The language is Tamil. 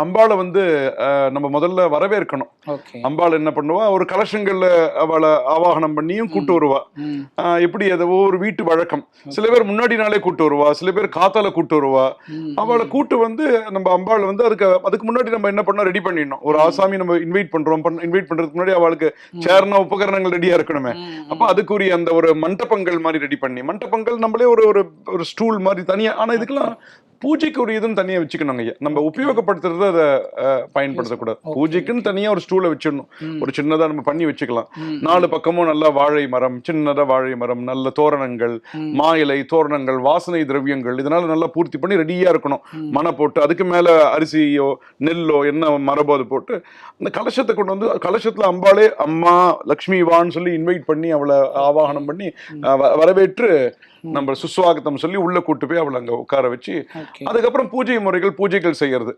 அம்பாளை வந்து நம்ம முதல்ல வரவேற்கணும். ஓகே. அம்பாள் என்ன பண்ணுவா, ஒரு கலசங்கள்ல அவளை ஆவாகனம் பண்ணியும் கூட்டு வருவா. ம். எப்படி அது ஒவ்வொரு வீட்டு வழக்கம். சில பேர் முன்னாடி நாளே கூட்டு வருவா, சில பேர் காத்தால கூட்டு வருவா. ம். அவளை கூட்டு வந்து நம்ம அம்பாள் வந்து அதுக்கு முன்னாடி நம்ம என்ன பண்ணோம், ரெடி பண்ணிடணும். ஒரு ஆசாமி நம்ம இன்வைட் பண்றோம், இன்வைட் பண்றதுக்கு முன்னாடி அவளுக்கு சேர்னா உபகரணங்கள் ரெடியா இருக்கணுமே. அப்ப அதுக்குரிய அந்த ஒரு மண்டபங்கள் மாதிரி ரெடி பண்ணி, மண்டபங்கள் நம்மளே ஒரு ஒரு ஸ்டூல் மாதிரி தனியா. ஆனா இதுக்கெல்லாம் பூஜைக்கு ஒரு இதுன்னு தனியா வச்சுக்கணுங்க ஐயா. நம்ம உபயோகப்படுத்துறது அதை பயன்படுத்தக்கூடாது. பூஜைக்குன்னு தனியா ஒரு ஸ்டூலை வச்சிடணும். ஒரு சின்னதா நம்ம பண்ணி வச்சுக்கலாம். 4 பக்கமும் நல்லா வாழை மரம், சின்னதா வாழை மரம், நல்ல தோரணங்கள், மா இலை தோரணங்கள், வாசனை திரவியங்கள், இதனால நல்லா பூர்த்தி பண்ணி ரெடியா இருக்கணும். மனை போட்டு அதுக்கு மேல அரிசியோ நெல்லோ என்ன மரபோ அது போட்டு அந்த கலசத்தை கொண்டு வந்து, கலசத்துல அம்பாளே அம்மா லக்ஷ்மி வான்னு சொல்லி இன்வைட் பண்ணி அவளை ஆவாகனம் பண்ணி வரவேற்று நம்ம சுஸ்வாகத்தம் சொல்லி உள்ள கூட்டு போய் அவளை அங்க உட்கார வச்சு அதுக்கப்புறம் பூஜைகள் செய்யறது.